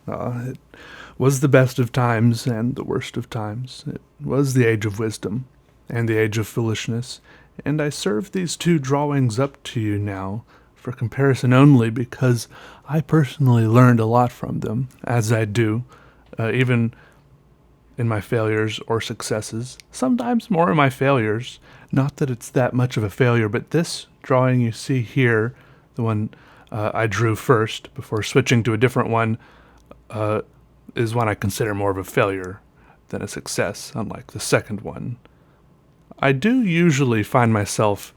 It was the best of times and the worst of times. It was the age of wisdom and the age of foolishness, and I serve these two drawings up to you now for comparison only because I personally learned a lot from them, as I do, even in my failures or successes, sometimes more in my failures. Not that it's that much of a failure, but this drawing you see here, the one I drew first before switching to a different one, uh, is one I consider more of a failure than a success, unlike the second one. I do usually find myself,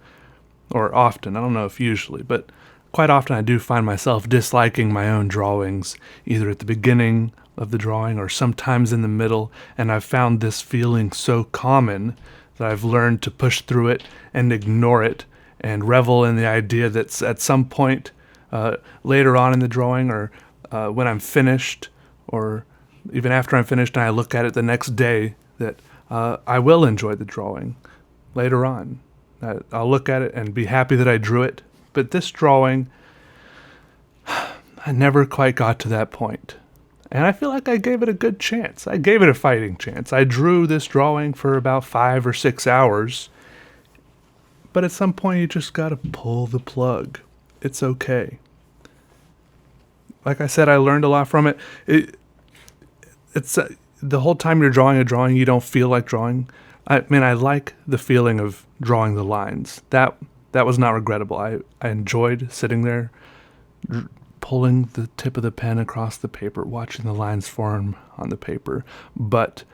or often, I don't know if usually, but quite often I do find myself disliking my own drawings, either at the beginning of the drawing or sometimes in the middle, and I've found this feeling so common that I've learned to push through it and ignore it and revel in the idea that at some point later on in the drawing or when I'm finished or even after I'm finished and I look at it the next day that I will enjoy the drawing later on. I'll look at it and be happy that I drew it. But this drawing, I never quite got to that point. And I feel like I gave it a good chance. I gave it a fighting chance. I drew this drawing for about 5 or 6 hours. But at some point, you just gotta pull the plug. It's okay. Like I said, I learned a lot from it. It's the whole time you're drawing a drawing, you don't feel like drawing. I mean, I like the feeling of drawing the lines. That was not regrettable. I enjoyed sitting there, pulling the tip of the pen across the paper, watching the lines form on the paper. But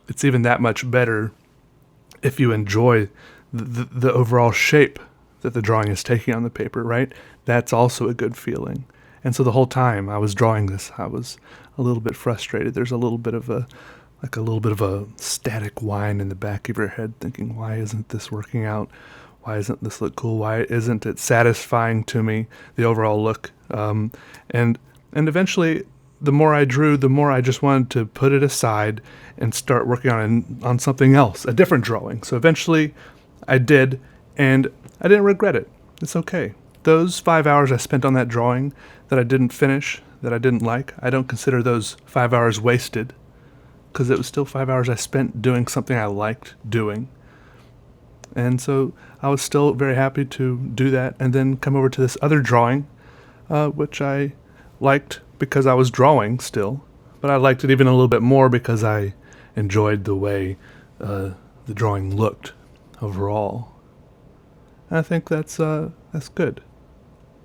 it's even that much better if you enjoy the overall shape that the drawing is taking on the paper, right? That's also a good feeling. And so the whole time I was drawing this, I was a little bit frustrated. There's a little bit of a static whine in the back of your head thinking, why isn't this working out? Why doesn't this look cool? Why isn't it satisfying to me, the overall look? And eventually, the more I drew, the more I just wanted to put it aside and start working on something else, a different drawing. So eventually, I did, and I didn't regret it. It's okay. Those 5 hours I spent on that drawing that I didn't finish, that I didn't like, I don't consider those 5 hours wasted, because it was still 5 hours I spent doing something I liked doing. And so I was still very happy to do that and then come over to this other drawing, which I liked because I was drawing still, but I liked it even a little bit more because I enjoyed the way the drawing looked overall. And I think that's good,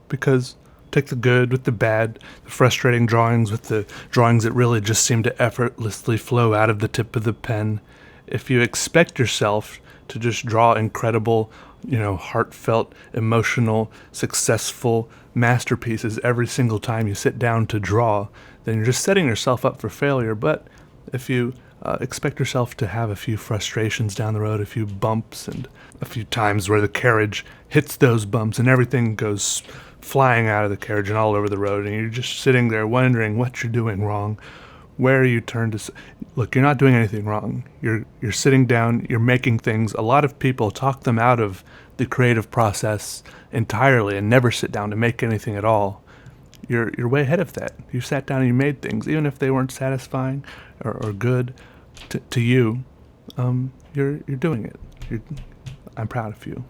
because take the good with the bad, the frustrating drawings with the drawings that really just seem to effortlessly flow out of the tip of the pen. If you expect yourself to just draw incredible, heartfelt, emotional, successful masterpieces every single time you sit down to draw, then you're just setting yourself up for failure. But if you expect yourself to have a few frustrations down the road, a few bumps, and a few times where the carriage hits those bumps and everything goes flying out of the carriage and all over the road, and you're just sitting there wondering what you're doing wrong, where you turn to look. You're not doing anything wrong. You're sitting down, you're making things. A lot of people talk them out of the creative process entirely and never sit down to make anything at all. You're way ahead of that. You sat down and you made things, even if they weren't satisfying or good to you. You're doing it. I'm proud of you.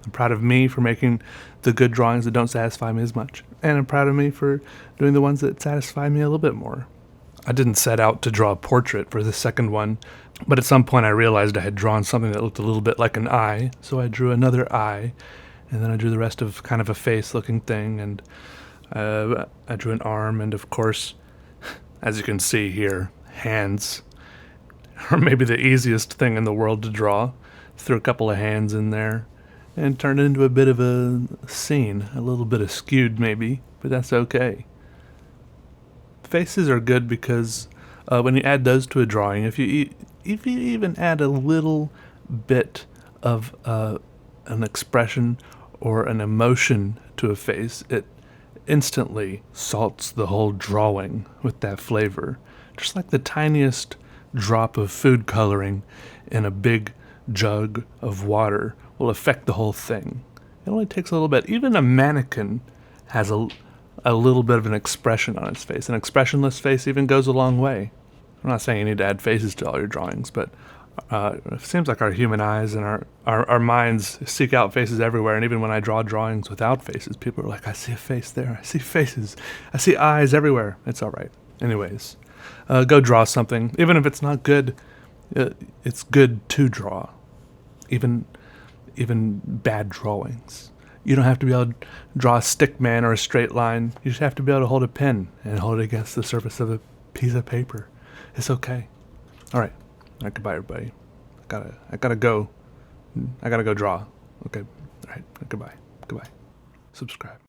I'm proud of me for making the good drawings that don't satisfy me as much, and I'm proud of me for doing the ones that satisfy me a little bit more. I didn't set out to draw a portrait for the second one, but at some point I realized I had drawn something that looked a little bit like an eye, so I drew another eye, and then I drew the rest of kind of a face-looking thing, and I drew an arm, and of course, as you can see here, hands are maybe the easiest thing in the world to draw. Threw a couple of hands in there and turned it into a bit of a scene, a little bit skewed maybe, but that's okay. Faces are good because when you add those to a drawing, if you even add a little bit of an expression or an emotion to a face, it instantly salts the whole drawing with that flavor. Just like the tiniest drop of food coloring in a big jug of water will affect the whole thing. It only takes a little bit. Even a mannequin has a a little bit of an expression on his face. An expressionless face even goes a long way. I'm not saying you need to add faces to all your drawings, but it seems like our human eyes and our minds seek out faces everywhere. And even when I draw drawings without faces, people are like, I see a face there. I see faces. I see eyes everywhere. It's all right. Anyways, go draw something. Even if it's not good, it's good to draw. Even bad drawings. You don't have to be able to draw a stick man or a straight line. You just have to be able to hold a pen and hold it against the surface of a piece of paper. It's okay. All right. Goodbye, everybody. I gotta go. I gotta go draw. Okay. All right. Goodbye. Subscribe.